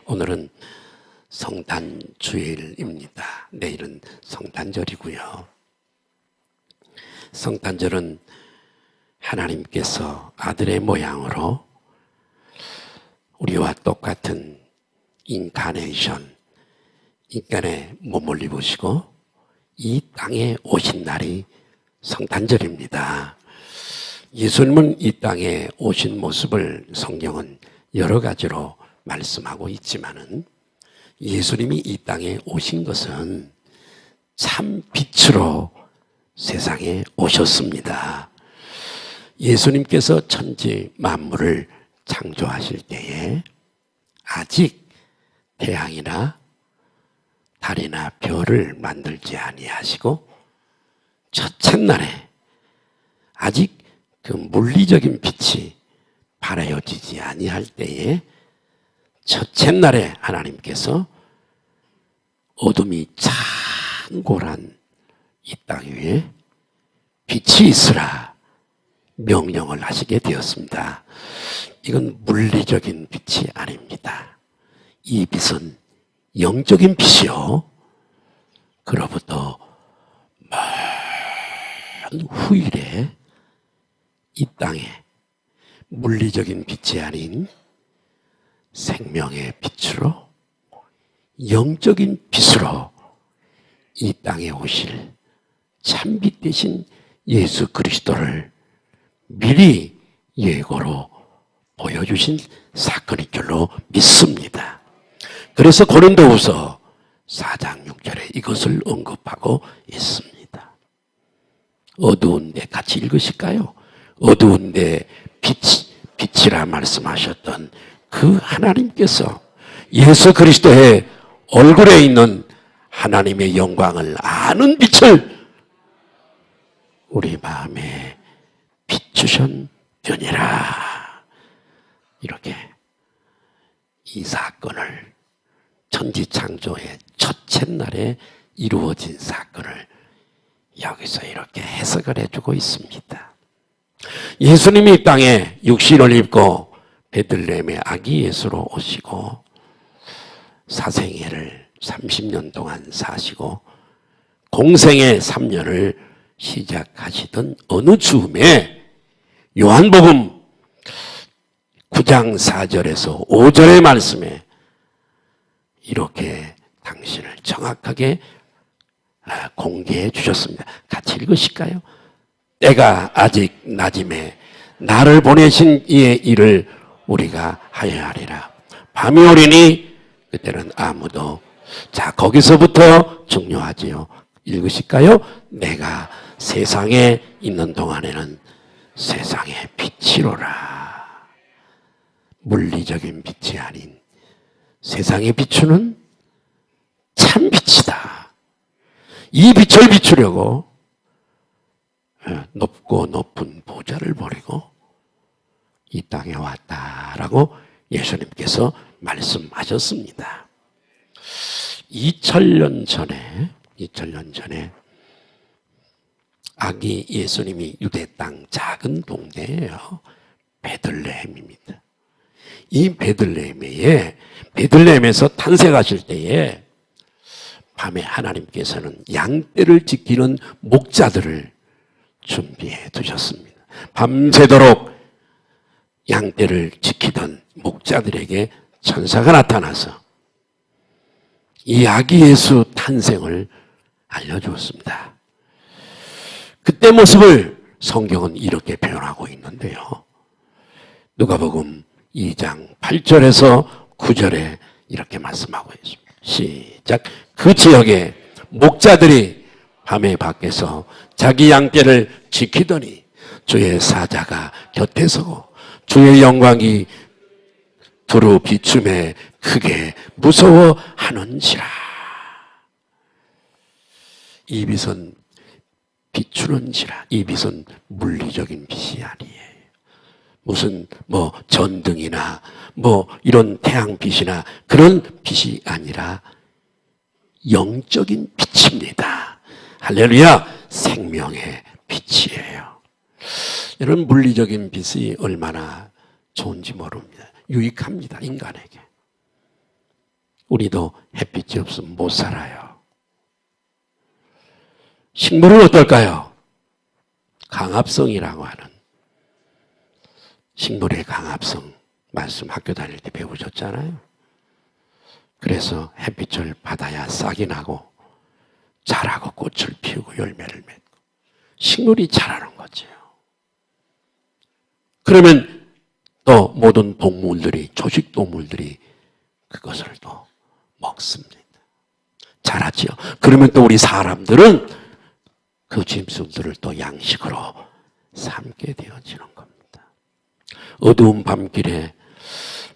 오늘은 성탄 주일입니다. 내일은 성탄절이고요. 성탄절은 하나님께서 아들의 모양으로 우리와 똑같은 인카네이션, 인간의 몸을 입으시고 이 땅에 오신 날이 성탄절입니다. 예수님은 이 땅에 오신 모습을 성경은 여러 가지로 말씀하고 있지만은 예수님이 이 땅에 오신 것은 참 빛으로 세상에 오셨습니다. 예수님께서 천지 만물을 창조하실 때에 아직 태양이나 달이나 별을 만들지 아니하시고 첫째 날에 아직 그 물리적인 빛이 발하여지지 아니할 때에 첫째 날에 하나님께서 어둠이 찬골한 이 땅 위에 빛이 있으라 명령을 하시게 되었습니다. 이건 물리적인 빛이 아닙니다. 이 빛은 영적인 빛이요. 그로부터 먼 후일에 이 땅에 물리적인 빛이 아닌 생명의 빛으로 영적인 빛으로 이 땅에 오실 참빛 되신 예수 그리스도를 미리 예고로 보여주신 사건인 줄로 믿습니다. 그래서 고린도후서 4장 6절에 이것을 언급하고 있습니다. 어두운데 같이 읽으실까요? 어두운데 빛이라 말씀하셨던 그 하나님께서 예수 그리스도의 얼굴에 있는 하나님의 영광을 아는 빛을 우리 마음에 비추셨느니라. 이렇게 이 사건을 천지창조의 첫째 날에 이루어진 사건을 여기서 이렇게 해석을 해주고 있습니다. 예수님이 이 땅에 육신을 입고 베들레헴의 아기 예수로 오시고 사생애를 30년 동안 사시고 공생의 3년을 시작하시던 어느 즈음에 요한복음 9장 4절에서 5절의 말씀에 이렇게 당신을 정확하게 공개해 주셨습니다. 같이 읽으실까요? 때가 아직 낮음에 나를 보내신 이의 일을 우리가 하여야 하리라. 밤이 오리니 그때는 아무도. 자, 거기서부터 중요하지요. 읽으실까요? 내가 세상에 있는 동안에는 세상의 빛이로라. 물리적인 빛이 아닌 세상에 비추는 참 빛이다. 이 빛을 비추려고 높고 높은 보좌를 버리고 이 땅에 왔다라고 예수님께서 말씀하셨습니다. 2000년 전에 아기 예수님이 유대 땅 작은 동네예요. 베들레헴입니다. 이 베들레헴에서 탄생하실 때에 밤에 하나님께서는 양떼를 지키는 목자들을 준비해 두셨습니다. 밤새도록 양떼를 지키던 목자들에게 천사가 나타나서 이 아기 예수 탄생을 알려주었습니다. 그때 모습을 성경은 이렇게 표현하고 있는데요. 누가복음 2장 8절에서 9절에 이렇게 말씀하고 있습니다. 시작. 그 지역에 목자들이 밤에 밖에서 자기 양떼를 지키더니 주의 사자가 곁에 서고 주의 영광이 두루 비춤에 크게 무서워하는지라. 이 빛은 비추는지라. 이 빛은 물리적인 빛이 아니에요. 무슨 뭐 전등이나 뭐 이런 태양빛이나 그런 빛이 아니라 영적인 빛입니다. 할렐루야! 생명의 빛이에요. 이런 물리적인 빛이 얼마나 좋은지 모릅니다. 유익합니다, 인간에게. 우리도 햇빛이 없으면 못 살아요. 식물은 어떨까요? 강압성이라고 하는, 식물의 강압성 말씀 학교 다닐 때 배우셨잖아요. 그래서 햇빛을 받아야 싹이 나고 자라고 꽃을 피우고 열매를 맺고 식물이 자라는 거죠. 그러면 또 모든 동물들이, 초식동물들이 그것을 또 먹습니다. 자라지요. 그러면 또 우리 사람들은 그 짐승들을 또 양식으로 삼게 되어지는 겁니다. 어두운 밤길에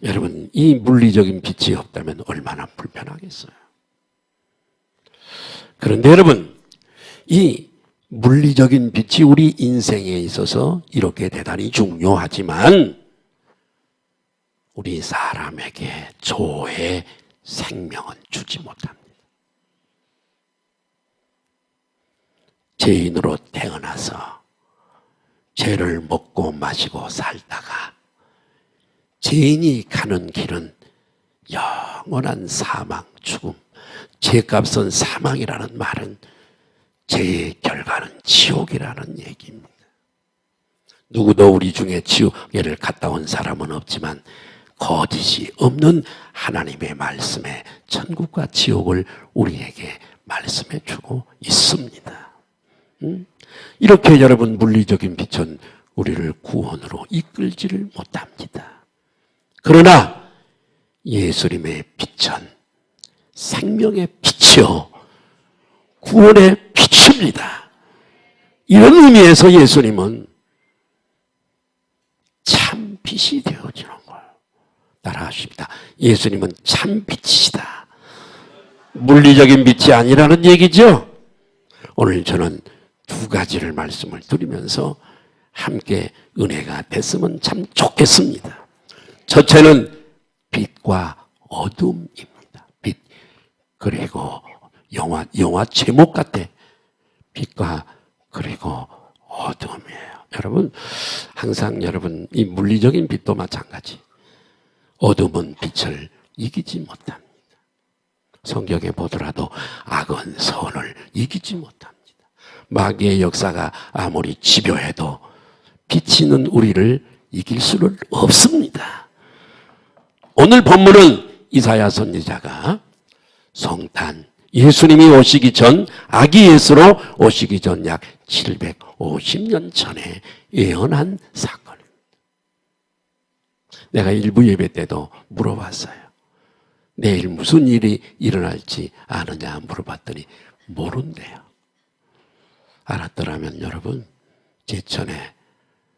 여러분, 이 물리적인 빛이 없다면 얼마나 불편하겠어요. 그런데 여러분, 이 물리적인 빛이 우리 인생에 있어서 이렇게 대단히 중요하지만 우리 사람에게 조의 생명은 주지 못합니다. 죄인으로 태어나서 죄를 먹고 마시고 살다가 죄인이 가는 길은 영원한 사망, 죽음, 죄값은 사망이라는 말은 죄의 결과는 지옥이라는 얘기입니다. 누구도 우리 중에 지옥에를 갔다 온 사람은 없지만 거짓이 없는 하나님의 말씀에 천국과 지옥을 우리에게 말씀해 주고 있습니다. 이렇게 여러분, 물리적인 빛은 우리를 구원으로 이끌지를 못합니다. 그러나 예수님의 빛은 생명의 빛이요 구원의 빛입니다. 이런 의미에서 예수님은 참 빛이 되어지는 거예요. 따라하십니다. 예수님은 참 빛이시다. 물리적인 빛이 아니라는 얘기죠. 오늘 저는 두 가지를 말씀을 드리면서 함께 은혜가 됐으면 참 좋겠습니다. 첫째는 빛과 어둠입니다. 빛, 그리고 영화 제목 같아. 빛과 그리고 어둠이에요. 여러분, 항상 여러분, 이 물리적인 빛도 마찬가지. 어둠은 빛을 이기지 못합니다. 성경에 보더라도 악은 선을 이기지 못합니다. 마귀의 역사가 아무리 집요해도 빛이는 우리를 이길 수는 없습니다. 오늘 본문은 이사야 선지자가 성탄, 예수님이 오시기 전, 아기 예수로 오시기 전 약 750년 전에 예언한 사건입니다. 내가 일부 예배 때도 물어봤어요. 내일 무슨 일이 일어날지 아느냐 물어봤더니 모른대요. 알았더라면 여러분, 제천에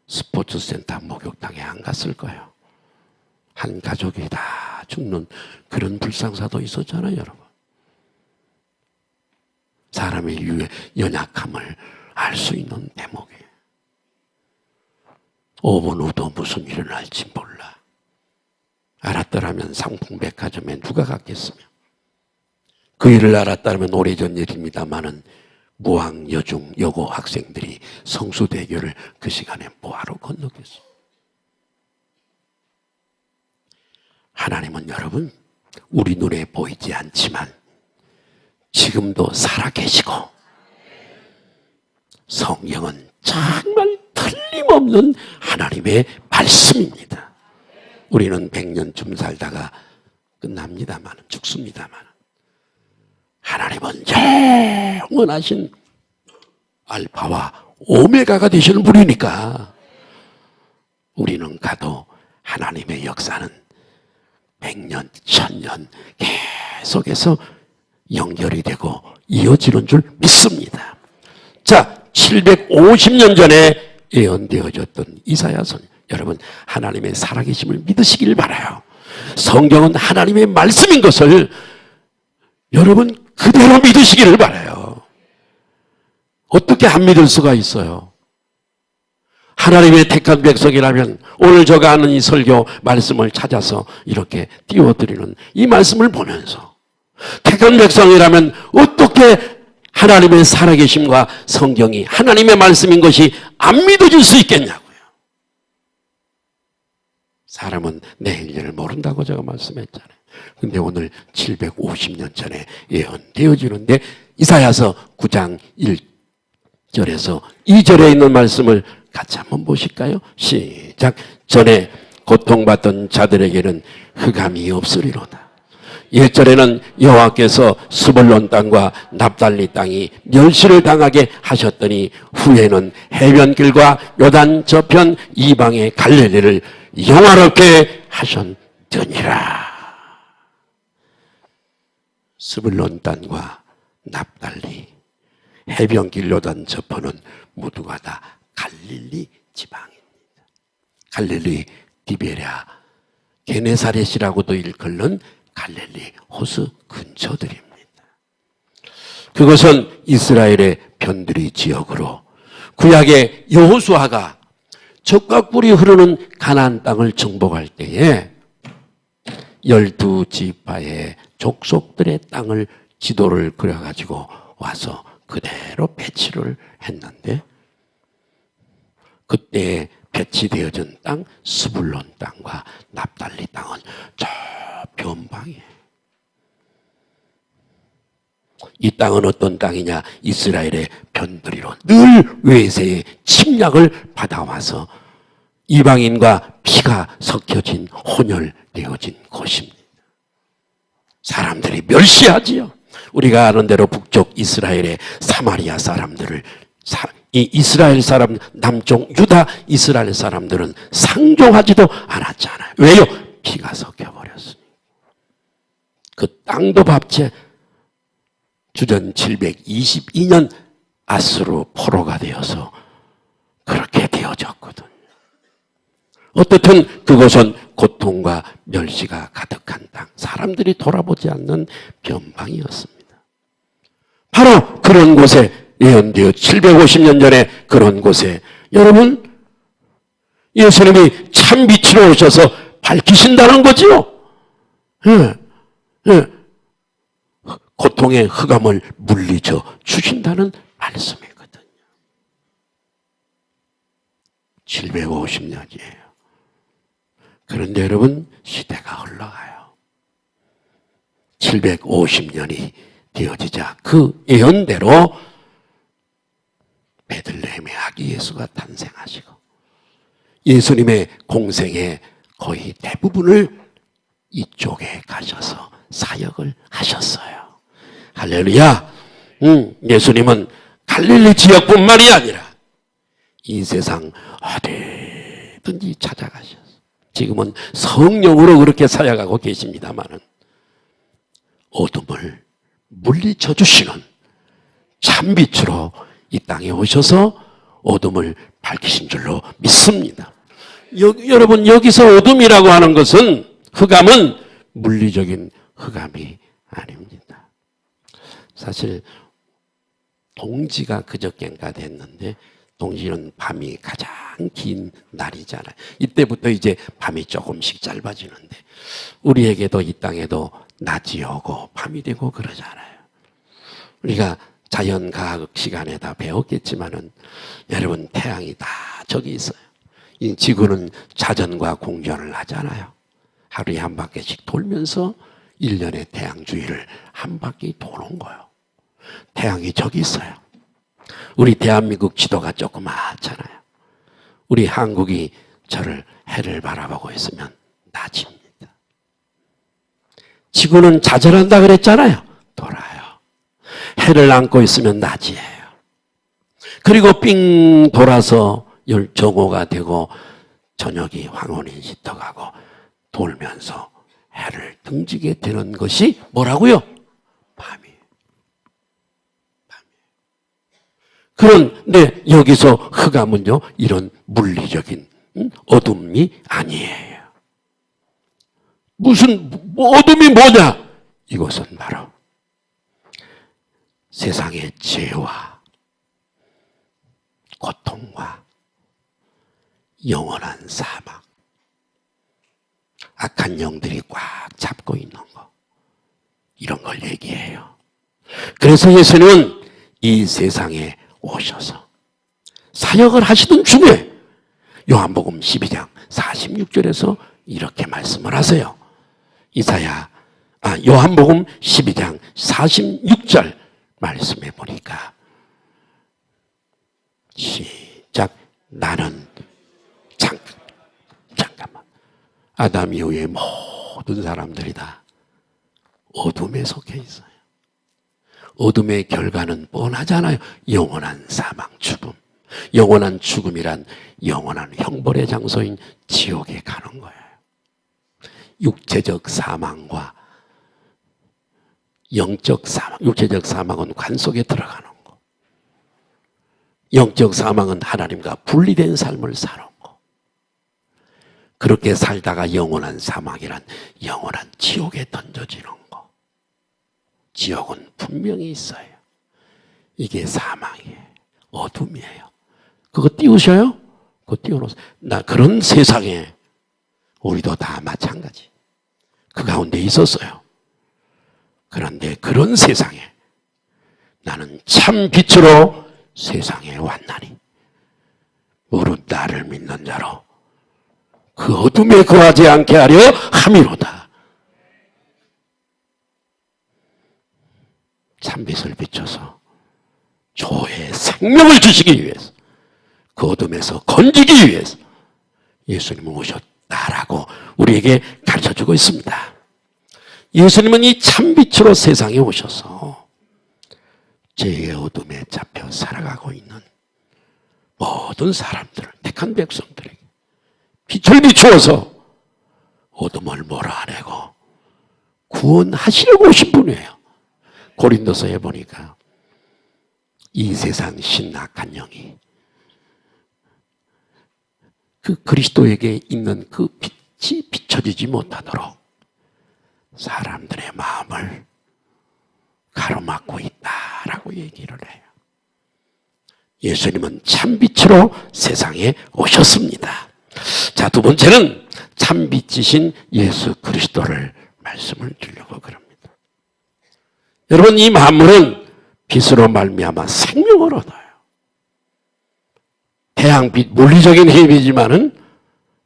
스포츠센터 목욕탕에 안 갔을 거예요. 한 가족이 다 죽는 그런 불상사도 있었잖아요, 여러분. 사람의 연약함을 알 수 있는 대목이에요. 5분 후도 무슨 일이 날지 몰라. 알았더라면 상풍백화점에 누가 갔겠으며, 그 일을 알았다면 오래전 일입니다마는 무학 여중 여고 학생들이 성수대교를 그 시간에 뭐하러 건너겠어요. 하나님은 여러분, 우리 눈에 보이지 않지만 지금도 살아계시고, 성경은 정말 틀림없는 하나님의 말씀입니다. 우리는 100년쯤 살다가 끝납니다만, 죽습니다만, 하나님은 영원하신 알파와 오메가가 되시는 분이니까 우리는 가도 하나님의 역사는 100년, 1000년 계속해서 연결이 되고 이어지는 줄 믿습니다. 자, 750년 전에 예언되어졌던 이사야 선, 여러분, 하나님의 살아계심을 믿으시길 바라요. 성경은 하나님의 말씀인 것을 여러분 그대로 믿으시기를 바라요. 어떻게 안 믿을 수가 있어요? 하나님의 택한 백성이라면 오늘 제가 하는 이 설교 말씀을 찾아서 이렇게 띄워드리는 이 말씀을 보면서 택한 백성이라면 어떻게 하나님의 살아계심과 성경이 하나님의 말씀인 것이 안 믿어질 수 있겠냐고요. 사람은 내일 일을 모른다고 제가 말씀했잖아요. 근데 오늘 750년 전에 예언되어지는데 이사야서 9장 1절에서 2절에 있는 말씀을 같이 한번 보실까요? 시작. 전에 고통받던 자들에게는 흑암이 없으리로다. 1절에는 여호와께서 스불론 땅과 납달리 땅이 멸시를 당하게 하셨더니 후에는 해변길과 요단 저편 이방의 갈릴리를 영화롭게 하셨더니라. 스불론 땅과 납달리, 해변길 요단 저편은 모두가 다 갈릴리 지방입니다. 갈릴리 디베랴, 게네사렛이라고도 일컬는 갈릴리 호수 근처들입니다. 그것은 이스라엘의 변두리 지역으로 구약의 여호수아가 젖과 꿀이 흐르는 가나안 땅을 정복할 때에 12지파의 족속들의 땅을 지도를 그려가지고 와서 그대로 배치를 했는데 그때 배치되어진 땅 스불론 땅과 납달리 땅은 저 변방이에요. 이 땅은 어떤 땅이냐? 이스라엘의 변두리로 늘 외세의 침략을 받아와서 이방인과 피가 섞여진 혼혈되어진 곳입니다. 사람들이 멸시하지요. 우리가 아는 대로 북쪽 이스라엘의 사마리아 사람들을 이 이스라엘 사람, 남쪽 유다 이스라엘 사람들은 상종하지도 않았잖아요. 왜요? 피가 섞여버렸으니. 그 땅도 밥채 주전 722년 아수르 포로가 되어서 그렇게 되어졌거든요. 어떻든 그곳은 고통과 멸시가 가득한 땅, 사람들이 돌아보지 않는 변방이었습니다. 바로 그런 곳에 예언되어 750년 전에 그런 곳에 여러분 예수님이 참 빛으로 오셔서 밝히신다는 거죠. 예, 예. 고통의 흑암을 물리쳐 주신다는 말씀이거든요. 750년이에요. 그런데 여러분 시대가 흘러가요. 750년이 되어지자 그 예언대로 베들레헴의 아기 예수가 탄생하시고 예수님의 공생의 거의 대부분을 이쪽에 가셔서 사역을 하셨어요. 할렐루야. 예수님은 갈릴리 지역뿐만이 아니라 이 세상 어디든지 찾아가셨어요. 지금은 성령으로 그렇게 사역하고 계십니다마는 어둠을 물리쳐 주시는 참빛으로 이 땅에 오셔서 어둠을 밝히신 줄로 믿습니다. 여러분 여기서 어둠이라고 하는 것은 흑암은 물리적인 흑암이 아닙니다. 사실 동지가 그저께인가 됐는데 동지는 밤이 가장 긴 날이잖아요. 이때부터 이제 밤이 조금씩 짧아지는데 우리에게도 이 땅에도 낮이 오고 밤이 되고 그러잖아요. 우리가 자연과학 시간에 다 배웠겠지만은 여러분 태양이 다 저기 있어요. 이 지구는 자전과 공전을 하잖아요. 하루에 한 바퀴씩 돌면서 1년의 태양 주위를 한 바퀴 도는 거예요. 태양이 저기 있어요. 우리 대한민국 지도가 조그맣잖아요. 우리 한국이 저를 해를 바라보고 있으면 낮입니다. 지구는 자전한다 그랬잖아요. 돌아요. 해를 안고 있으면 낮이에요. 그리고 삥 돌아서 정오가 되고 저녁이 황혼이 짙어가고 돌면서 해를 등지게 되는 것이 뭐라고요? 밤이에요. 그런데 여기서 흑암은요, 이런 물리적인 어둠이 아니에요. 무슨 어둠이 뭐냐? 이것은 바로 세상의 죄와 고통과 영원한 사막. 악한 영들이 꽉 잡고 있는 거. 이런 걸 얘기해요. 그래서 예수님은 이 세상에 오셔서 사역을 하시던 중에 요한복음 12장 46절에서 이렇게 말씀을 하세요. 요한복음 12장 46절 말씀해 보니까 시작. 나는 잠깐만. 아담 이후의 모든 사람들이 다 어둠에 속해 있어요. 어둠의 결과는 뻔하잖아요. 영원한 사망, 죽음. 영원한 죽음이란 영원한 형벌의 장소인 지옥에 가는 거예요. 육체적 사망과 영적 사망, 육체적 사망은 관 속에 들어가는 거. 영적 사망은 하나님과 분리된 삶을 사는 거. 그렇게 살다가 영원한 사망이란 영원한 지옥에 던져지는 거. 지옥은 분명히 있어요. 이게 사망이에요. 어둠이에요. 그거 띄우셔요? 그거 띄워놓으세요. 그런 세상에 우리도 다 마찬가지. 그 가운데 있었어요. 그런데 그런 세상에 나는 참 빛으로 세상에 왔나니 무릇 나를 믿는 자로 그 어둠에 거하지 않게 하려 함이로다. 참빛을 비춰서 조의 생명을 주시기 위해서, 그 어둠에서 건지기 위해서 예수님은 오셨다라고 우리에게 가르쳐주고 있습니다. 예수님은 이 참빛으로 세상에 오셔서 죄의 어둠에 잡혀 살아가고 있는 모든 사람들을, 택한 백성들에게 빛을 비추어서 어둠을 몰아내고 구원하시려고 오신 분이에요. 고린도서에 보니까 이 세상 신악한 영이 그 그리스도에게 있는 그 빛이 비춰지지 못하도록 사람들의 마음을 가로막고 있다라고 얘기를 해요. 예수님은 참빛으로 세상에 오셨습니다. 자, 두 번째는 참빛이신 예수 그리스도를 말씀을 드리려고 그럽니다. 여러분, 이 만물은 빛으로 말미암아 생명을 얻어요. 태양빛, 물리적인 힘이지만은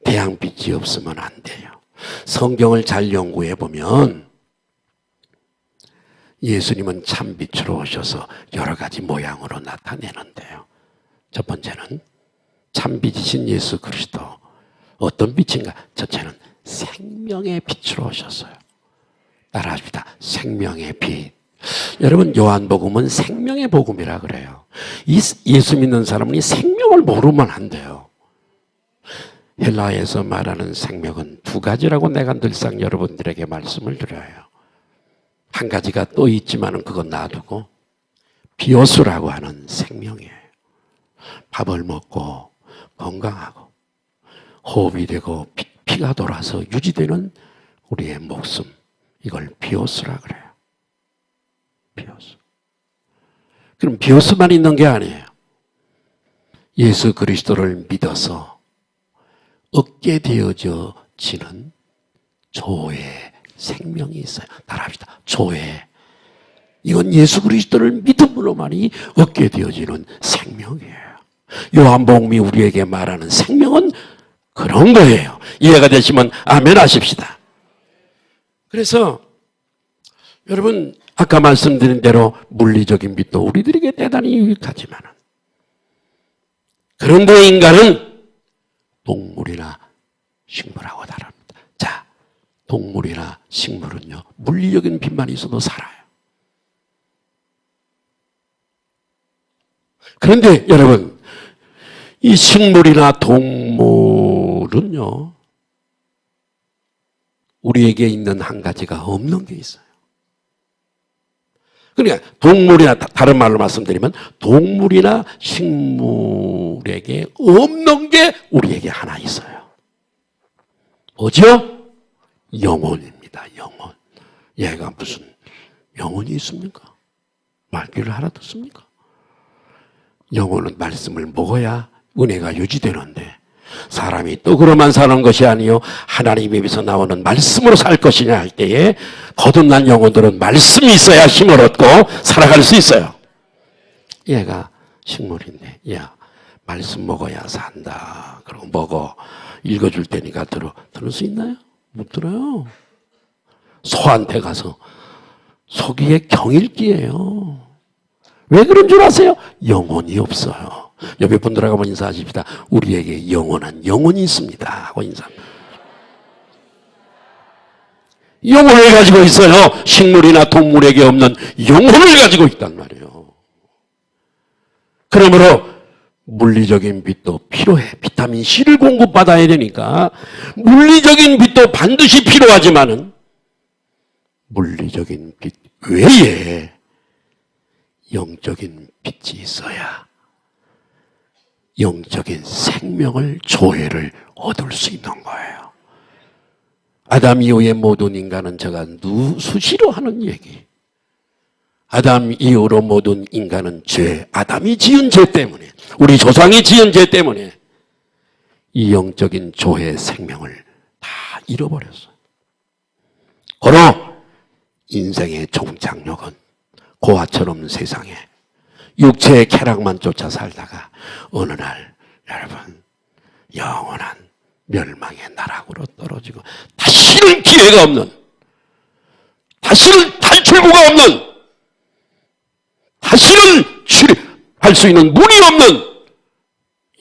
태양빛이 없으면 안 돼요. 성경을 잘 연구해 보면 예수님은 참빛으로 오셔서 여러 가지 모양으로 나타내는데요. 첫 번째는 참빛이신 예수 그리스도. 어떤 빛인가? 첫째는 생명의 빛으로 오셨어요. 따라합시다. 생명의 빛. 여러분, 요한복음은 생명의 복음이라 그래요. 예수 믿는 사람은 이 생명을 모르면 안 돼요. 헬라에서 말하는 생명은 두 가지라고 내가 늘상 여러분들에게 말씀을 드려요. 한 가지가 또 있지만은 그건 놔두고 비오스라고 하는 생명이에요. 밥을 먹고 건강하고 호흡이 되고 피가 돌아서 유지되는 우리의 목숨, 이걸 비오스라 그래요. 비오스. 그럼 비오스만 있는 게 아니에요. 예수 그리스도를 믿어서 얻게 되어지는 조의 생명이 있어요. 따라합시다. 조의. 이건 예수 그리스도를 믿음으로만이 얻게 되어지는 생명이에요. 요한복음이 우리에게 말하는 생명은 그런 거예요. 이해가 되시면 아멘 하십시다. 그래서 여러분, 아까 말씀드린 대로 물리적인 빛도 우리들에게 대단히 유익하지만, 그런데 인간은 동물이나 식물하고 다릅니다. 자, 동물이나 식물은요, 물리적인 빛만 있어도 살아요. 그런데 여러분, 이 식물이나 동물은요, 우리에게 있는 한 가지가 없는 게 있어요. 그러니까 동물이나, 다른 말로 말씀드리면 동물이나 식물에게 없는 게 우리에게 하나 있어요. 뭐죠? 영혼입니다. 영혼. 얘가 무슨 영혼이 있습니까? 말귀를 알아듣습니까? 영혼은 말씀을 먹어야 은혜가 유지되는데 사람이 떡으로만 사는 것이 아니요 하나님의 입에서 나오는 말씀으로 살 것이냐 할 때에 거듭난 영혼들은 말씀이 있어야 힘을 얻고 살아갈 수 있어요. 얘가 식물인데 야 말씀 먹어야 산다. 그리고 먹어. 읽어줄 테니까 들을 수 있나요? 못 들어요. 소한테 가서 소기에 경읽기예요. 왜 그런 줄 아세요? 영혼이 없어요. 옆에 분들하고 한번 인사하십시다. 우리에게 영원한 영혼이 있습니다 하고 인사. 영혼을 가지고 있어요. 식물이나 동물에게 없는 영혼을 가지고 있단 말이에요. 그러므로 물리적인 빛도 필요해. 비타민 C를 공급받아야 되니까 물리적인 빛도 반드시 필요하지만은 물리적인 빛 외에 영적인 빛이 있어야 영적인 생명을 조회를 얻을 수 있는 거예요. 아담 이후의 모든 인간은 제가 수시로 하는 얘기. 아담 이후로 모든 인간은 죄, 아담이 지은 죄 때문에, 우리 조상이 지은 죄 때문에 이 영적인 조회 생명을 다 잃어버렸어요. 고로 인생의 종착역은 고아처럼 세상에 육체의 쾌락만 쫓아 살다가 어느 날 여러분 영원한 멸망의 나락으로 떨어지고 다시는 기회가 없는, 다시는 탈출구가 없는, 다시는 할 수 있는 문이 없는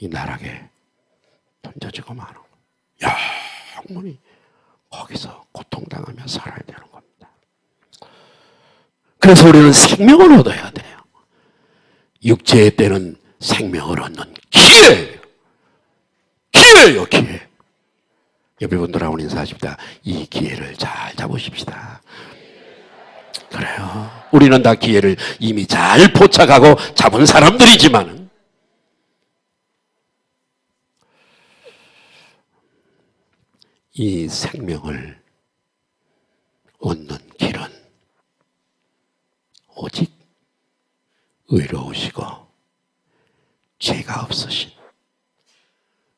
이 나락에 던져지고 마는 거예요. 영원히 거기서 고통당하며 살아야 되는 겁니다. 그래서 우리는 생명을 얻어야 돼요. 육체의 때는 생명을 얻는 기회예요. 기회예요, 기회. 옆에 분들하고 인사하십시다. 이 기회를 잘 잡으십시다. 그래요. 우리는 다 기회를 이미 잘 포착하고 잡은 사람들이지만 이 생명을 얻는 길은 오직 의로우시고 죄가 없으신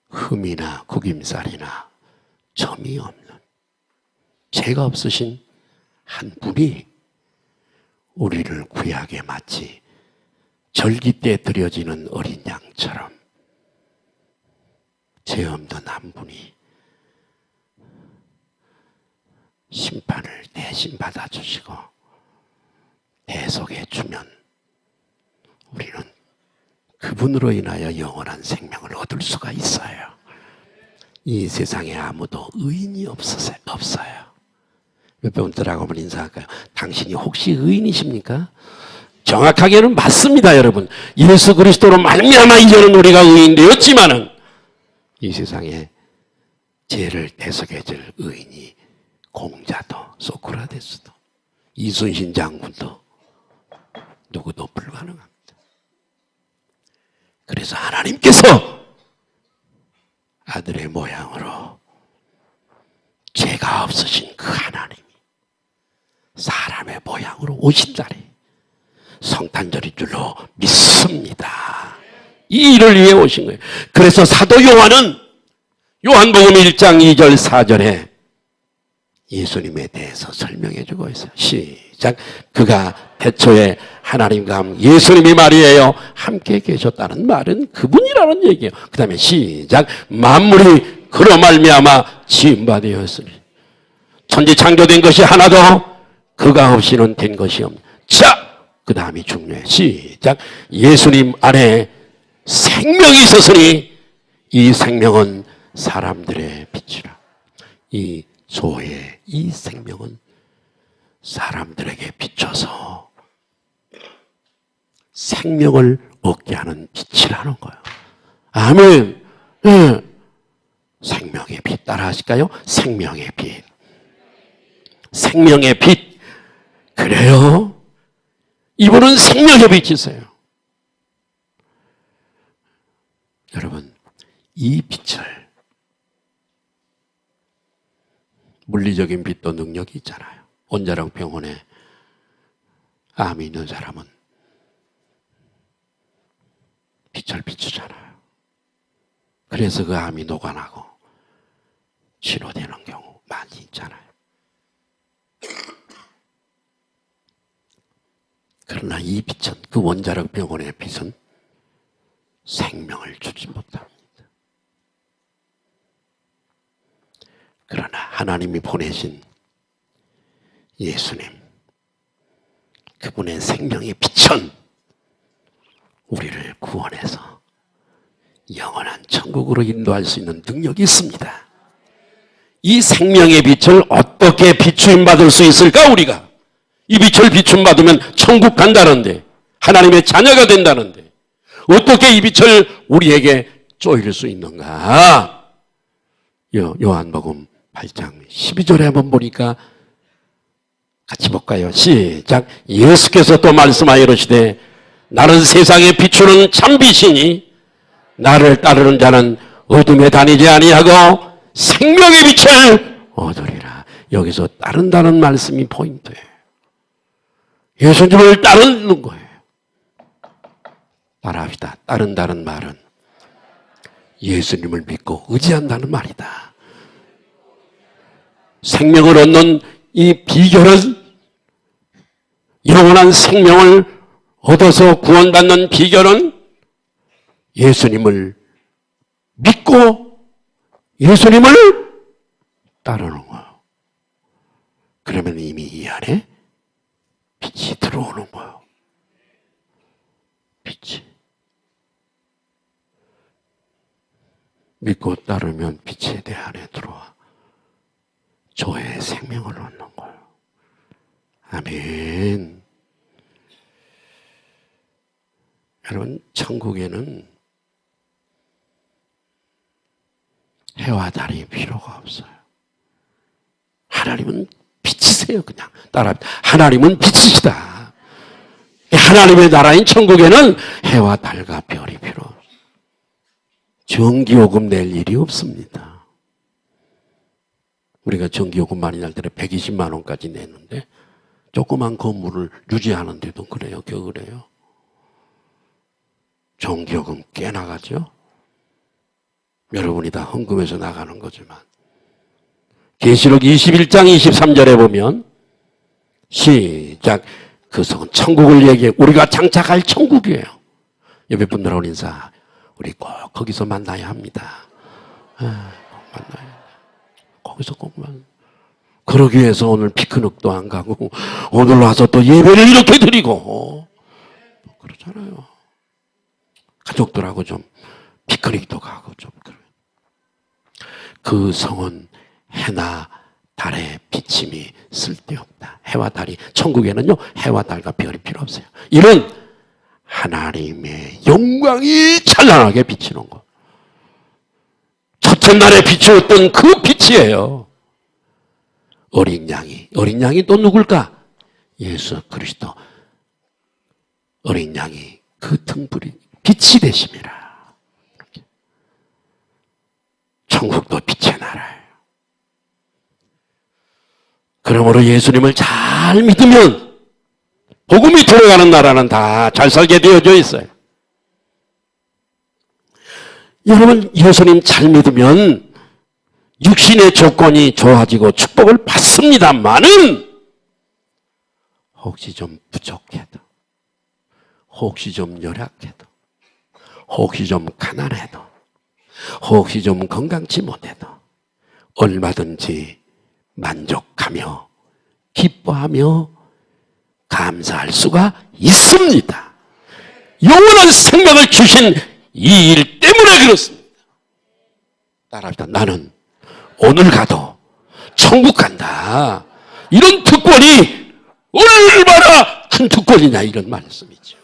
흠이나 구김살이나 점이 없는 죄가 없으신 한 분이 우리를 구약에 마치 절기 때 드려지는 어린 양처럼 죄 없는 한 분이 심판을 대신 받아주시고 대속해 주면 우리는 그분으로 인하여 영원한 생명을 얻을 수가 있어요. 이 세상에 아무도 의인이 없어요. 옆에 분들하고 한번 인사할까요? 당신이 혹시 의인이십니까? 정확하게는 맞습니다, 여러분. 예수 그리스도로 말미암아 이제는 우리가 의인 되었지만은 이 세상에 죄를 대속해 줄 의인이 공자도 소크라테스도 이순신 장군도 누구도 불가능합니다. 그래서 하나님께서 아들의 모양으로 죄가 없으신 그 하나님이 사람의 모양으로 오신다니 성탄절인 줄로 믿습니다. 이 일을 위해 오신 거예요. 그래서 사도 요한은 요한복음 1장 2절 4절에 예수님에 대해서 설명해 주고 있어요. 시작. 그가 태초에 하나님과 예수님이 말이에요. 함께 계셨다는 말은 그분이라는 얘기예요. 그 다음에 시작. 만물이 그로 말미암아 지은 바 되었으니 천지 창조된 것이 하나도 그가 없이는 된 것이 없는. 자, 그 다음이 중요해. 시작. 예수님 안에 생명이 있었으니 이 생명은 사람들의 빛이라. 이 조의 이 생명은 사람들에게 비춰서 생명을 얻게 하는 빛이라는 거예요. 아멘. 생명의 빛 따라 하실까요? 생명의 빛. 생명의 빛. 그래요. 이분은 생명의 빛이세요. 여러분, 이 빛을 물리적인 빛도 능력이 있잖아요. 온자랑 병원에 암이 있는 사람은 빛을 비추잖아요. 그래서 그 암이 녹아나고 치료되는 경우 많이 있잖아요. 그러나 이 빛은, 그 원자력 병원의 빛은 생명을 주지 못합니다. 그러나 하나님이 보내신 예수님, 그분의 생명의 빛은 우리를 구원해서 영원한 천국으로 인도할 수 있는 능력이 있습니다. 이 생명의 빛을 어떻게 비추임 받을 수 있을까? 우리가 이 빛을 비춤 받으면 천국 간다는데, 하나님의 자녀가 된다는데, 어떻게 이 빛을 우리에게 쪼일 수 있는가? 요한복음 8장 12절에 한번 보니까 같이 볼까요? 시작. 예수께서 또 말씀하여 이르시되 나는 세상에 비추는 참빛이니 나를 따르는 자는 어둠에 다니지 아니하고 생명의 빛을 얻으리라. 여기서 따른다는 말씀이 포인트예요. 예수님을 따르는 거예요. 따라합시다. 따른다는 말은 예수님을 믿고 의지한다는 말이다. 생명을 얻는 이 비결은, 영원한 생명을 얻어서 구원받는 비결은 예수님을 믿고 예수님을 따르는 거예요. 그러면 이미 이 안에 빛이 들어오는 거예요. 빛이. 믿고 따르면 빛이 내 안에 들어와 저의 생명을 얻는 거예요. 아멘. 여러분, 천국에는 해와 달이 필요가 없어요. 하나님은 빛이세요. 그냥 따라. 하나님은 빛이시다. 하나님의 나라인 천국에는 해와 달과 별이 필요 없어요. 전기요금 낼 일이 없습니다. 우리가 전기요금 많이 날 때는 120만 원까지 내는데 조그만 건물을 유지하는데도 그래요. 겨울에요. 전기요금 꽤 나가죠. 여러분이 다 헌금해서 나가는 거지만, 계시록 21장 23절에 보면 시작. 그 성은 천국을 얘기해. 우리가 장착할 천국이에요. 옆에 분들하고 인사. 우리 꼭 거기서 만나야 합니다. 꼭 만나야 돼. 거기서 꼭 만나. 그러기 위해서 오늘 피크닉도 안 가고 오늘 와서 또 예배를 이렇게 드리고 그러잖아요. 가족들하고 좀 피크닉도 가고 좀 그래. 그 성은 해나 달의 비침이 쓸데없다. 해와 달이, 천국에는요 해와 달과 별이 필요 없어요. 이런 하나님의 영광이 찬란하게 비치는 것. 첫째 날에 비추었던 그 빛이에요. 어린 양이 또 누굴까? 예수 그리스도. 어린 양이 그 등불이 빛이 되심이라. 천국도 빛의 나라예요. 그러므로 예수님을 잘 믿으면 복음이 들어가는 나라는 다 잘 살게 되어져 있어요. 여러분, 예수님 잘 믿으면 육신의 조건이 좋아지고 축복을 받습니다만은 혹시 좀 부족해도, 혹시 좀 열악해도, 혹시 좀 가난해도, 혹시 좀 건강치 못해도 얼마든지 만족하며 기뻐하며 감사할 수가 있습니다. 영원한 생명을 주신 이 일 때문에 그렇습니다. 따라합시다. 나는 오늘 가도 천국 간다. 이런 특권이 얼마나 큰 특권이냐, 이런 말씀이죠.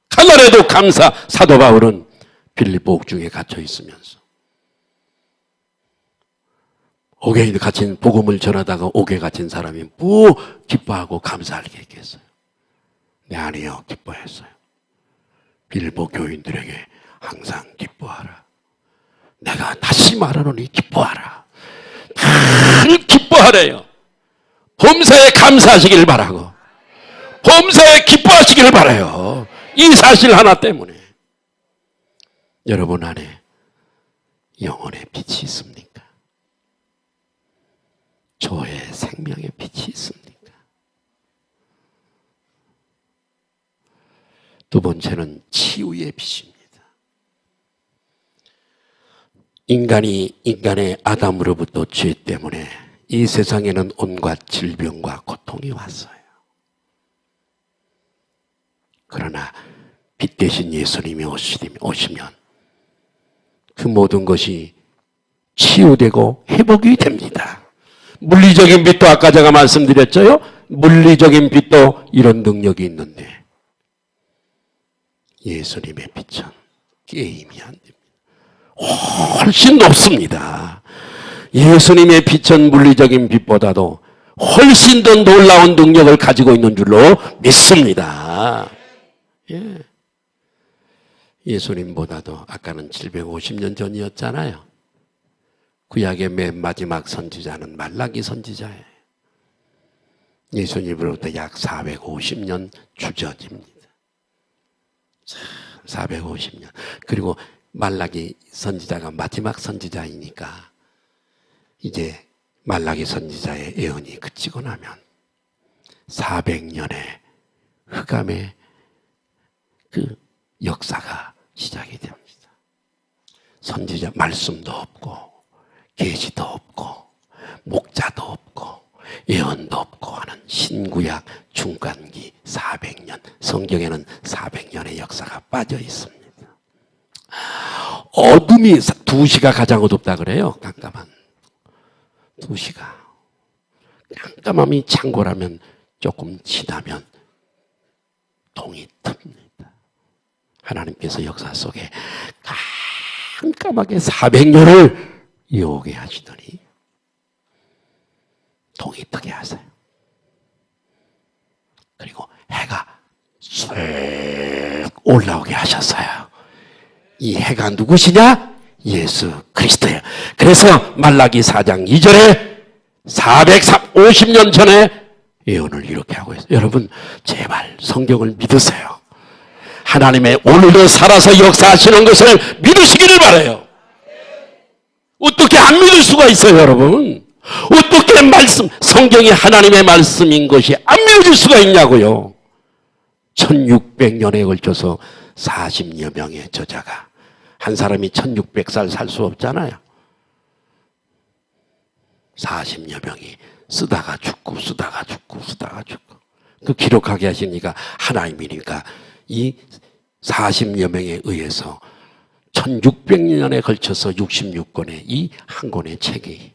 가난해도 감사. 사도 바울은 빌립보 옥중에 갇혀 있으면서 옥에 갇힌, 복음을 전하다가 옥에 갇힌 사람이 뭐 기뻐하고 감사하게 했겠어요? 네, 아니요, 기뻐했어요. 빌립보 교인들에게 항상 기뻐하라. 내가 다시 말하노니 기뻐하라. 늘 기뻐하래요. 범사에 감사하시기를 바라고, 범사에 기뻐하시기를 바라요. 이 사실 하나 때문에 여러분 안에 영혼의 빛이 있습니까? 저의 생명의 빛이 있습니까? 두 번째는 치유의 빛입니다. 인간의 아담으로부터 죄 때문에 이 세상에는 온갖 질병과 고통이 왔어요. 그러나 빛 대신 예수님이 오시면 그 모든 것이 치유되고 회복이 됩니다. 물리적인 빛도 아까 제가 말씀드렸죠. 물리적인 빛도 이런 능력이 있는데 예수님의 빛은 게임이 안 됩니다. 훨씬 높습니다. 예수님의 빛은 물리적인 빛보다도 훨씬 더 놀라운 능력을 가지고 있는 줄로 믿습니다. 예. 예수님보다도 아까는 750년 전이었잖아요. 구약의 맨 마지막 선지자는 말라기 선지자예요. 예수님으로부터 약 450년 주전입니다. 450년. 그리고 말라기 선지자가 마지막 선지자이니까 이제 말라기 선지자의 예언이 그치고 나면 400년의 흑암의 그 역사가 시작이 됩니다. 선지자 말씀도 없고 계시도 없고 목자도 없고 예언도 없고 하는 신구약 중간기 400년, 성경에는 400년의 역사가 빠져 있습니다. 어둠이 2시가 가장 어둡다 그래요. 깜깜한 2시가. 깜깜함이 창고라면 조금 지나면 동이 틉니다. 하나님께서 역사 속에 깜깜하게 400년을 이어오게 하시더니 동이 뜨게 하세요. 그리고 해가 쑥 올라오게 하셨어요. 이 해가 누구시냐? 예수 그리스도예요. 그래서 말라기 4장 2절에 450년 전에 예언을 이렇게 하고 있어요. 여러분 제발 성경을 믿으세요. 하나님의 오늘도 살아서 역사하시는 것을 믿으시기를 바라요. 어떻게 안 믿을 수가 있어요, 여러분? 어떻게 성경이 하나님의 말씀인 것이 안 믿어질 수가 있냐고요. 1600년에 걸쳐서 40여 명의 저자가, 한 사람이 1600살 살 수 없잖아요. 40여 명이 쓰다가 죽고 그 기록하게 하시니까 하나님이니까 이 40여 명에 의해서 1600년에 걸쳐서 66권의 이 한 권의 책이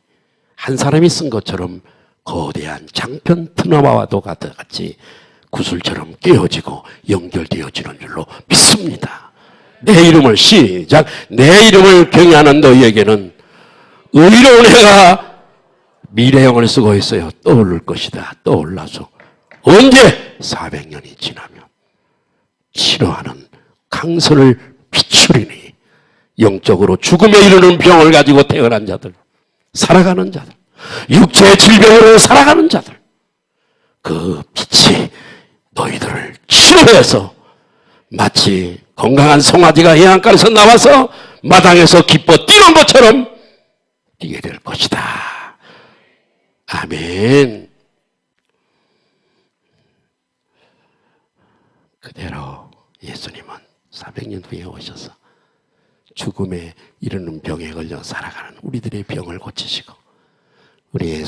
한 사람이 쓴 것처럼 거대한 장편 드라마와도 같이 구슬처럼 깨어지고 연결되어지는 줄로 믿습니다. 내 이름을 내 이름을 경외하는 너희에게는 의로운 해가 미래형을 쓰고 있어요. 떠오를 것이다. 떠올라서 언제? 400년이 지나면 치료하는 강선을 비추리니 영적으로 죽음에 이르는 병을 가지고 태어난 자들, 살아가는 자들, 육체의 질병으로 살아가는 자들, 그 빛이 너희들을 치료해서 마치 건강한 송아지가 해안가에서 나와서 마당에서 기뻐 뛰는 것처럼 뛰게 될 것이다. 아멘. 그대로 예수님은 400년 후에 오셔서 죽음에 이르는 병에 걸려 살아가는 우리들의 병을 고치시고 우리의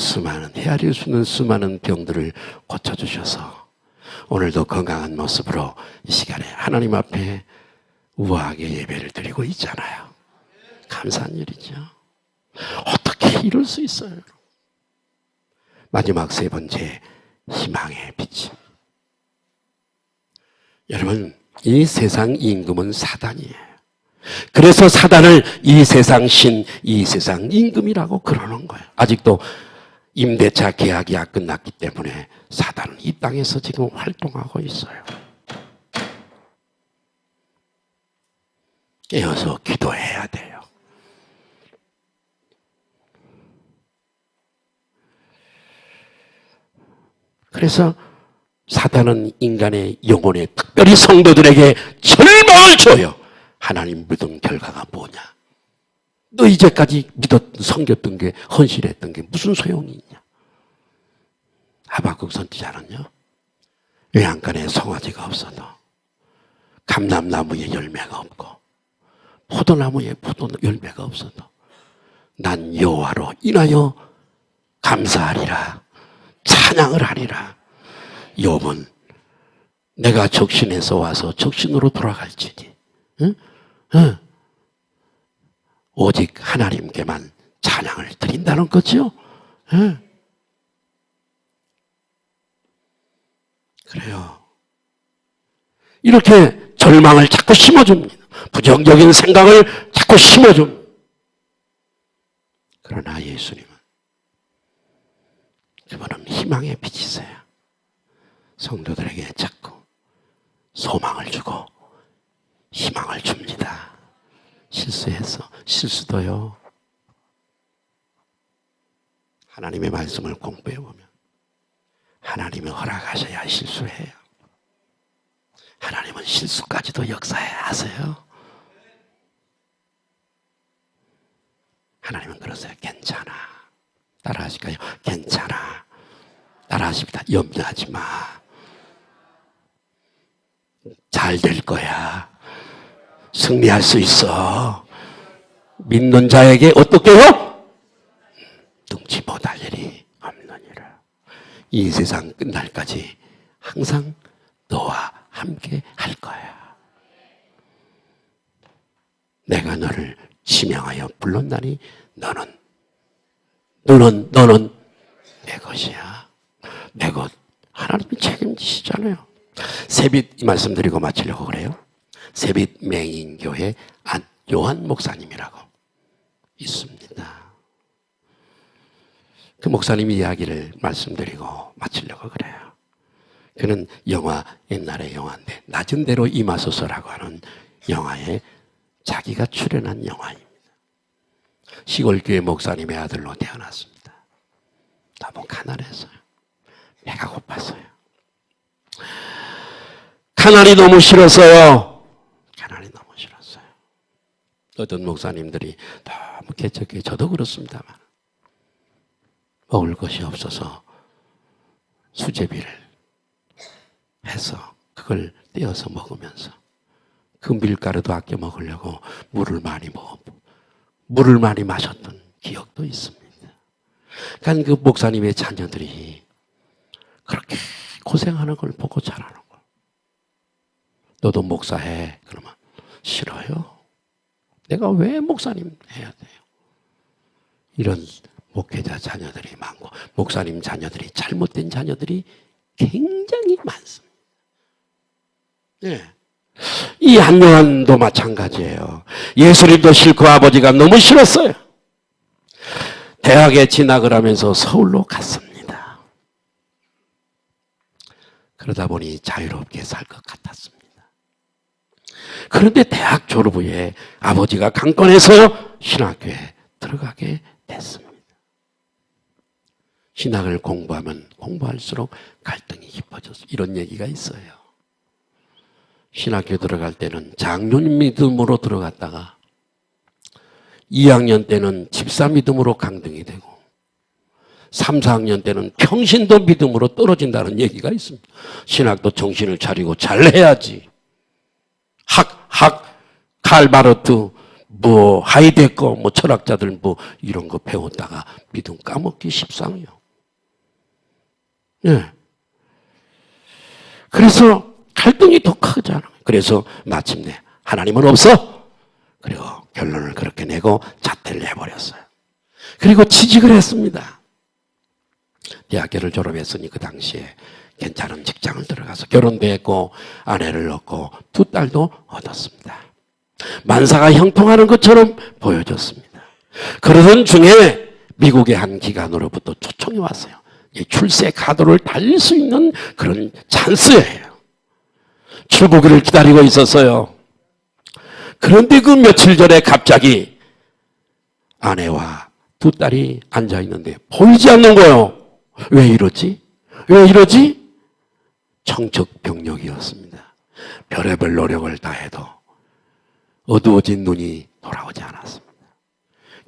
헤아릴 수 없는 수많은 병들을 고쳐주셔서 오늘도 건강한 모습으로 이 시간에 하나님 앞에 우아하게 예배를 드리고 있잖아요. 감사한 일이죠. 어떻게 이럴 수 있어요? 마지막 세 번째, 희망의 빛입니다. 여러분, 이 세상 임금은 사단이에요. 그래서 사단을 이 세상 신, 이 세상 임금이라고 그러는 거예요. 아직도 임대차 계약이 안 끝났기 때문에 사단은 이 땅에서 지금 활동하고 있어요. 깨어서 기도해야 돼요. 그래서 사단은 인간의 영혼에, 특별히 성도들에게 절망을 줘요. 하나님 믿음 결과가 뭐냐? 너 이제까지 섬겼던 게, 헌신했던 게 무슨 소용이 있냐? 하박국 선지자는요, 외양간에 송아지가 없어도, 감람나무에 열매가 없고, 포도나무에 열매가 없어도, 난 여호와로 인하여 감사하리라, 찬양을 하리라. 욥은 내가 적신에서 와서 적신으로 돌아갈지니, 응? 응. 오직 하나님께만 찬양을 드린다는 거죠. 응. 그래요. 이렇게 절망을 자꾸 심어줍니다. 부정적인 생각을 자꾸 심어줍니다. 그러나 예수님은, 그분은 희망의 빛이세요. 성도들에게 자꾸 소망을 주고 희망을 줍니다. 실수도요. 하나님의 말씀을 공부해 보면 하나님이 허락하셔야 실수해요. 하나님은 실수까지도 역사해 하세요. 하나님은 그러세요. 괜찮아. 따라하실까요? 괜찮아. 따라하십니다. 염려하지 마. 잘 될 거야. 승리할 수 있어. 믿는 자에게 어떻게 해요? 능치 못할 일이 없느니라. 이 세상 끝날까지 항상 너와 함께 할 거야. 내가 너를 지명하여 불렀나니 너는 내 것이야. 내 것. 하나님이 책임지시잖아요. 세빛 이 말씀 드리고 마치려고 그래요. 세빛 맹인교회 안요한 목사님이라고 있습니다. 그 목사님 이야기를 말씀드리고 마치려고 그래요. 그는 옛날의 영화인데 낮은 대로 임하소서라고 하는 영화에 자기가 출연한 영화입니다. 시골교회 목사님의 아들로 태어났습니다. 너무 가난했어요. 배가 고팠어요. 가난이 너무 싫었어요. 가난이 너무 싫었어요. 어떤 목사님들이 너무 개척해, 저도 그렇습니다만, 먹을 것이 없어서 수제비를 해서 그걸 떼어서 먹으면서 그 밀가루도 아껴 먹으려고 물을 많이 마셨던 기억도 있습니다. 그러니까 그 목사님의 자녀들이 그렇게 고생하는 걸 보고 자라는 거. 너도 목사해. 그러면 싫어요. 내가 왜 목사님 해야 돼요? 이런 목회자 자녀들이 많고 목사님 자녀들이 잘못된 자녀들이 굉장히 많습니다. 네. 이 한요한도 마찬가지예요. 예수님도 싫고 아버지가 너무 싫었어요. 대학에 진학을 하면서 서울로 갔습니다. 그러다 보니 자유롭게 살 것 같았습니다. 그런데 대학 졸업 후에 아버지가 강권해서 신학교에 들어가게 됐습니다. 신학을 공부하면 공부할수록 갈등이 깊어져서 이런 얘기가 있어요. 신학교 들어갈 때는 장로님 믿음으로 들어갔다가 2학년 때는 집사 믿음으로 강등이 되고 3, 4학년 때는 평신도 믿음으로 떨어진다는 얘기가 있습니다. 신학도 정신을 차리고 잘해야지. 칼바르트, 하이데거, 철학자들 이런 거 배웠다가 믿음 까먹기 십상이요. 예. 그래서 갈등이 더 크잖아요. 그래서 마침내 하나님은 없어. 그리고 결론을 그렇게 내고 자퇴를 해버렸어요. 그리고 취직을 했습니다. 대학교를 졸업했으니 그 당시에 괜찮은 직장을 들어가서 결혼도 했고 아내를 얻고 2딸도 얻었습니다. 만사가 형통하는 것처럼 보여졌습니다. 그러던 중에 미국의 한 기관으로부터 초청이 왔어요. 출세 가도를 달릴 수 있는 그런 찬스예요. 출국을 기다리고 있었어요. 그런데 그 며칠 전에 갑자기 아내와 2딸이 앉아있는데 보이지 않는 거예요. 왜 이러지? 청척병력이었습니다. 별의별 노력을 다해도 어두워진 눈이 돌아오지 않았습니다.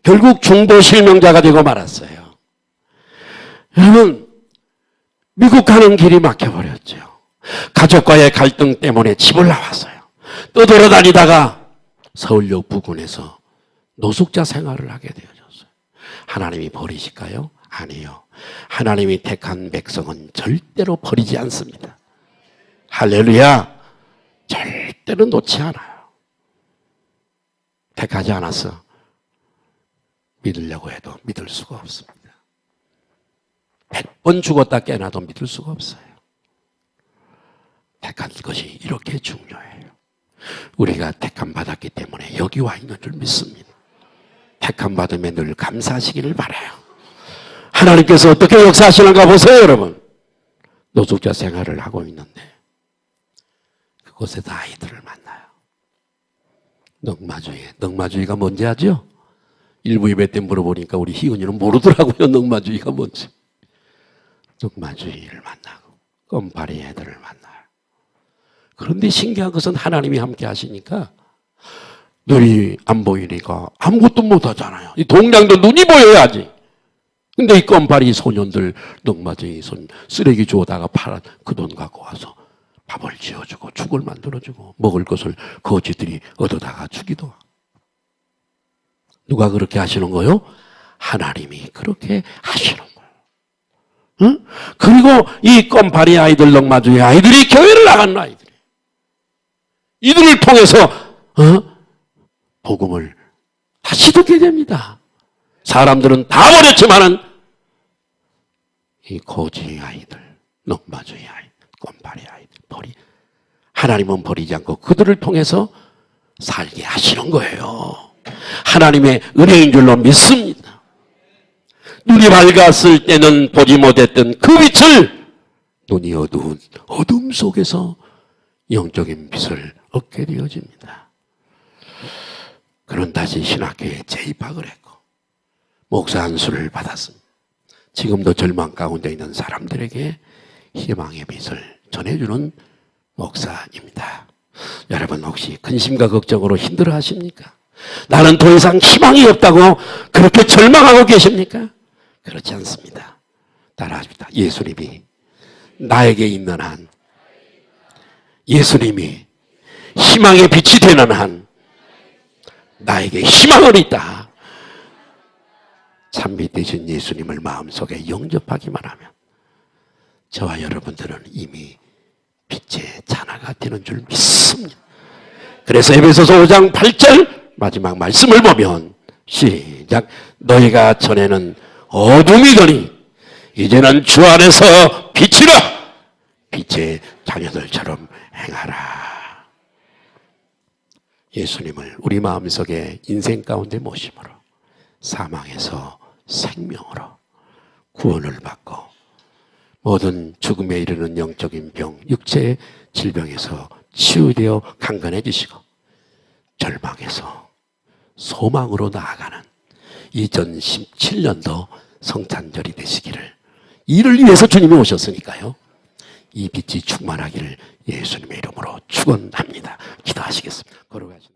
결국 중도 실명자가 되고 말았어요. 여러분, 미국 가는 길이 막혀버렸죠. 가족과의 갈등 때문에 집을 나왔어요. 떠돌아다니다가 서울역 부근에서 노숙자 생활을 하게 되어졌어요. 하나님이 버리실까요? 아니요. 하나님이 택한 백성은 절대로 버리지 않습니다. 할렐루야. 절대로 놓지 않아요. 택하지 않았어. 믿으려고 해도 믿을 수가 없습니다. 100번 죽었다 깨나도 믿을 수가 없어요. 택한 것이 이렇게 중요해요. 우리가 택함 받았기 때문에 여기 와 있는 줄 믿습니다. 택함 받으면 늘 감사하시기를 바라요. 하나님께서 어떻게 역사하시는가 보세요, 여러분. 노숙자 생활을 하고 있는데 그곳에서 아이들을 만나요. 넉마주의가 뭔지 아죠? 일부 예배 때 물어보니까 우리 희은이는 모르더라고요. 넉마주의가 뭔지. 넉마주의를 만나고 껌파리 애들을 만나요. 그런데 신기한 것은 하나님이 함께 하시니까 눈이 안 보이니까 아무것도 못 하잖아요. 이 동량도 눈이 보여야지. 근데 이 껌파리 소년들, 넉마주의 손 쓰레기 주워다가 팔아 그 돈 갖고 와서 밥을 지어주고 죽을 만들어주고 먹을 것을 거지들이 얻어다가 주기도 하고. 누가 그렇게 하시는 거요? 하나님이 그렇게 하시는 거예요. 응? 그리고 이 껌파리 아이들, 넉마주의 아이들이 교회를 나가는 아이들이 이들을 통해서 복음을 다시 듣게 됩니다. 사람들은 다 버렸지만은 이 거지 아이들, 넉마주의 아이들, 껌파리 아이들 하나님은 버리지 않고 그들을 통해서 살게 하시는 거예요. 하나님의 은혜인 줄로 믿습니다. 눈이 밝았을 때는 보지 못했던 그 빛을 눈이 어두운 어둠 속에서 영적인 빛을 얻게 되어집니다. 그는 다시 신학교에 재입학을 했고 목사 안수를 받았습니다. 지금도 절망 가운데 있는 사람들에게 희망의 빛을 전해주는 목사입니다. 여러분 혹시 근심과 걱정으로 힘들어 하십니까? 나는 더 이상 희망이 없다고 그렇게 절망하고 계십니까? 그렇지 않습니다. 따라합시다. 예수님이 나에게 있는 한, 예수님이 희망의 빛이 되는 한 나에게 희망은 있다. 참빛 되신 예수님을 마음속에 영접하기만 하면 저와 여러분들은 이미 빛의 자나가 되는 줄 믿습니다. 그래서 에베소서 5장 8절 마지막 말씀을 보면 시작. 너희가 전에는 어둠이더니 이제는 주 안에서 빛이라. 빛의 자녀들처럼 행하라. 예수님을 우리 마음속에 인생 가운데 모심으로 사망에서 생명으로 구원을 받고 모든 죽음에 이르는 영적인 병, 육체의 질병에서 치유되어 강건해지시고 절망에서 소망으로 나아가는 2017년도 성탄절이 되시기를, 이를 위해서 주님이 오셨으니까요. 이 빛이 충만하기를 예수님의 이름으로 축원합니다. 기도하시겠습니다. 걸어가시죠.